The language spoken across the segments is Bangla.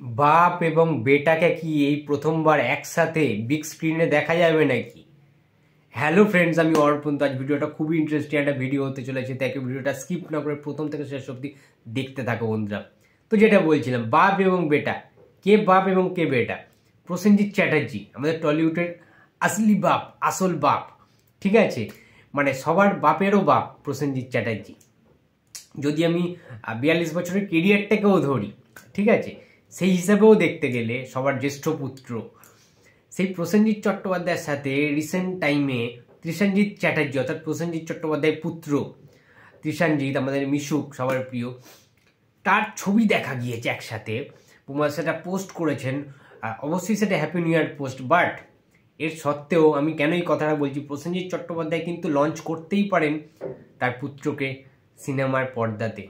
বাপ এবং বেটাকে কি এই প্রথমবার একসাথে বিগ স্ক্রিনে দেখা যাবে নাকি? হ্যালো ফ্রেন্ডস, আমি অর্পণ। আজ ভিডিওটা খুবই ইন্টারেস্টিং একটা ভিডিও হতে চলেছে, তাই ভিডিওটা স্কিপ না করে প্রথম থেকে শেষ অবধি দেখতে থাকো বন্ধুরা। তো যেটা বলছিলাম, বাপ এবং বেটা, কে বাপ এবং কে বেটা? প্রসেনজিৎ চ্যাটার্জি আমাদের টলিউডের আসলি বাপ, আসল বাপ, ঠিক আছে? মানে সবার বাপেরও বাপ প্রসেনজিৎ চ্যাটার্জি। যদি আমি 42 বছরের কেরিয়ারটাকেও ধরি, ঠিক আছে, সেই হিসাবেও দেখতে গেলে সবার জ্যেষ্ঠ পুত্র সেই প্রসেনজিৎ চট্টোপাধ্যায়ের সাথে রিসেন্ট টাইমে তৃষানজিৎ চ্যাটার্জি অর্থাৎ প্রসেনজিৎ চট্টোপাধ্যায়ের পুত্র তৃষানজিৎ, আমাদের মিশুক সবার প্রিয়, তার ছবি দেখা গিয়েছে একসাথে। সেটা পোস্ট করেছেন, অবশ্যই সেটা happy new year post. But এর সত্ত্বেও আমি কেন এই কথাটা বলছি, প্রসেনজিৎ চট্টোপাধ্যায় কিন্তু লঞ্চ করতেই পারেন তার পুত্রকে সিনেমার পর্দাতে,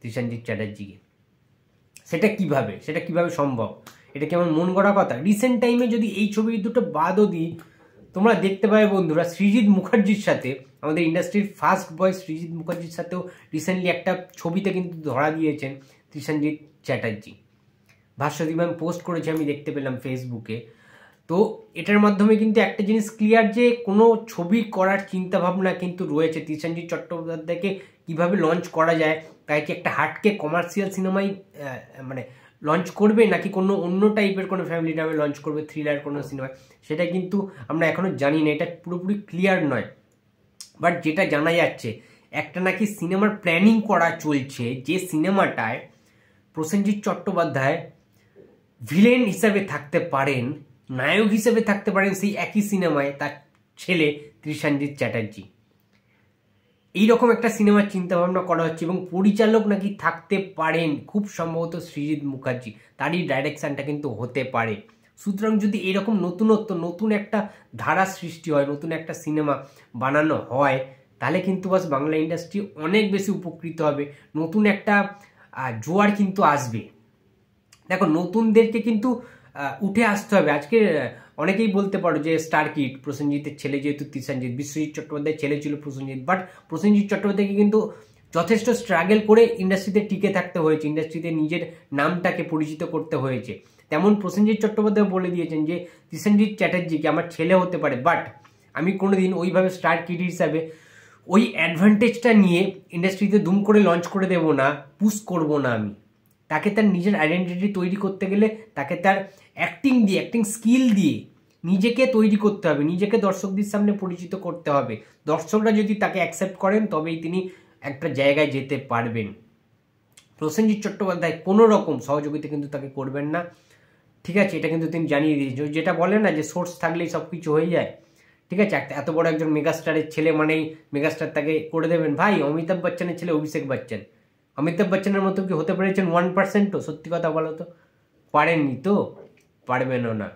তৃষানজিৎ চ্যাটার্জিকে। সেটা কিভাবে সম্ভব? এটা কি আমার মন গড়া কথা? রিসেন্ট টাইমে যদি এই ছবি দুটো বাদও দিই, তোমরা দেখতে পাবে বন্ধুরা, সৃজিত মুখার্জির সাথে, আমাদের ইন্ডাস্ট্রির ফার্স্ট বয় সৃজিত মুখার্জির সাথেও রিসেন্টলি একটা ছবিতে কিন্তু ধরা দিয়েছেন তৃষানজিৎ চ্যাটার্জি। ভাস্বতী ম্যাম পোস্ট করেছে, আমি দেখতে পেলাম ফেসবুকে। তো এটার মাধ্যমে কিন্তু একটা জিনিস ক্লিয়ার, যে কোনো ছবি করার চিন্তা ভাবনা কিন্তু রয়েছে। তৃষানজিৎ চট্টোপাধ্যায়কে কিভাবে লঞ্চ করা যায়, তাই কি একটা হাটকে কমার্শিয়াল সিনেমায় মানে লঞ্চ করবে, নাকি কোনো অন্য টাইপের কোনো ফ্যামিলি ড্রামে লঞ্চ করবে, থ্রিলার কোনো সিনেমায়, সেটা কিন্তু আমরা এখনো জানি না, এটা পুরোপুরি ক্লিয়ার নয়। বাট যেটা জানা যাচ্ছে, একটা নাকি সিনেমার প্ল্যানিং করা চলছে, যে সিনেমাটায় প্রসেনজিৎ চট্টোপাধ্যায় ভিলেন হিসাবে থাকতে পারেন, নায়ক হিসেবে থাকতে পারেন সেই একই সিনেমায় তার ছেলে তৃষানজিৎ চ্যাটার্জি। এইরকম একটা সিনেমার চিন্তা ভাবনা করা হচ্ছে, এবং পরিচালক নাকি থাকতে পারেন খুব সম্ভবত সৃজিত মুখার্জি, তারই ডাইরেকশনটা কিন্তু হতে পারে। সুতরাং যদি এরকম নতুন একটা ধারা সৃষ্টি হয়, নতুন একটা সিনেমা বানানো হয়, তাহলে কিন্তু বাস বাংলা ইন্ডাস্ট্রি অনেক বেশি উপকৃত হবে। নতুন একটা জোয়ার কিন্তু আসবে। দেখো, নতুনদেরকে কিন্তু উঠে আসতে হবে। আজকে অনেকেই বলতে পারো যে স্টার কিড প্রসেনজিতের ছেলে, যেহেতু তৃষানজিৎ, বিশ্বজিৎ চট্টোপাধ্যায়ের ছেলে ছিল প্রসেনজিৎ, বাট প্রসেনজিৎ চট্টোপাধ্যায়কে কিন্তু যথেষ্ট স্ট্রাগল করে ইন্ডাস্ট্রিতে টিকে থাকতে হয়েছে, ইন্ডাস্ট্রিতে নিজের নামটাকে পরিচিত করতে হয়েছে। তেমন প্রসেনজিৎ চট্টোপাধ্যায় বলে দিয়েছেন যে তৃষানজিৎ চ্যাটার্জিকে আমার ছেলে হতে পারে, বাট আমি কোনোদিন ওইভাবে স্টার কিড হিসাবে ওই অ্যাডভান্টেজটা নিয়ে ইন্ডাস্ট্রিতে দুম করে লঞ্চ করে দেবো না, পুশ করবো না। আমি তাকে তার নিজের আইডেন্টিটি তৈরি করতে গেলে তাকে তার অ্যাক্টিং স্কিল দিয়ে নিজেকে তৈরি করতে হবে, নিজেকে দর্শকদের সামনে পরিচিত করতে হবে। দর্শকরা যদি তাকে অ্যাকসেপ্ট করেন, তবেই তিনি একটা জায়গায় যেতে পারবেন। প্রসেনজিৎ চট্টোপাধ্যায় কোনো রকম সহযোগিতা কিন্তু তাকে করবেন না, ঠিক আছে? এটা কিন্তু তিনি জানিয়ে দিয়েছেন। যেটা বলে না যে সোর্স থাকলেই সব কিছু হয়ে যায়, ঠিক আছে? এত বড় একজন মেগাস্টারের ছেলে মানেই মেগাস্টার তাকে করে দেবেন। ভাই, অমিতাভ বচ্চনের ছেলে অভিষেক বচ্চন, অমিতাভ বচ্চনের মতো কি হতে পেরেছেন 1%? সত্যি কথা বলো তো, পারেননি তো, পারবেনও না।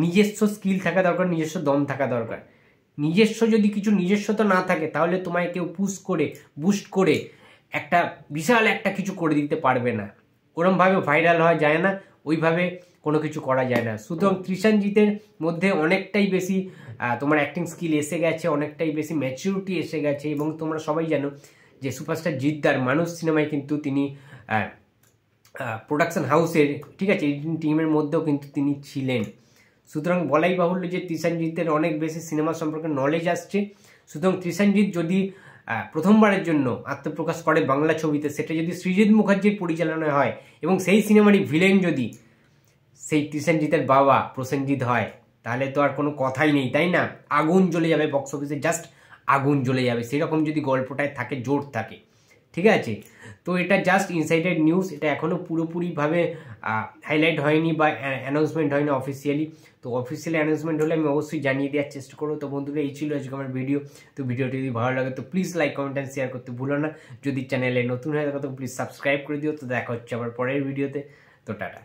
নিজস্ব স্কিল থাকা দরকার, নিজস্ব দম থাকা দরকার। নিজস্বতা না থাকে, তাহলে তোমায় কেউ বুস্ট করে একটা বিশাল একটা কিছু করে দিতে পারবে না। ওরমভাবে ভাইরাল হওয়া যায় না, ওইভাবে কোনো কিছু করা যায় না। সুতরাং তৃষানজিতের মধ্যে অনেকটাই বেশি তোমার অ্যাক্টিং স্কিল এসে গেছে, অনেকটাই বেশি ম্যাচিউরিটি এসে গেছে। এবং তোমরা সবাই জানো যে সুপারস্টার জিদ্দার মানুষ সিনেমায় কিন্তু তিনি প্রোডাকশন হাউসের, ঠিক আছে, এডিটিং টিমের মধ্যেও কিন্তু তিনি ছিলেন। সুতরাং বলাই বাহুল্য যে তৃষানজিতের অনেক বেশি সিনেমা সম্পর্কে নলেজ আসছে। সুতরাং তৃষানজিৎ যদি প্রথমবারের জন্য আত্মপ্রকাশ করে বাংলা ছবিতে, সেটা যদি সৃজিত মুখার্জির পরিচালনায় হয়, এবং সেই সিনেমারই ভিলেন যদি সেই তৃষানজিতের বাবা প্রসেনজিৎ হয়, তাহলে তো আর কোনো কথাই নেই, তাই না? আগুন জ্বলে যাবে বক্স অফিসে, জাস্ট আগুন জ্বলে যাবে। সেরকম যদি গল্পটায় থাকে, জোর থাকে, ঠিক আছে? তো এটা জাস্ট ইনসাইডেড নিউজ, এটা এখনও পুরোপুরিভাবে হাইলাইট হয়নি বা অ্যানাউন্সমেন্ট হয়নি অফিসিয়ালি। তো অফিসিয়ালি অ্যানাউন্সমেন্ট হলে আমি অবশ্যই জানিয়ে দেওয়ার চেষ্টা করবো। তো বন্ধুরা, এই ছিল আজকে আমার ভিডিও। তো ভিডিওটি যদি ভালো লাগে তো please like, comment and share করতে ভুলো না। যদি চ্যানেলে নতুন হয়ে থাকে তো প্লিজ সাবস্ক্রাইব করে দিও। তো দেখা হচ্ছে আবার পরের ভিডিওতে। তো টাটা।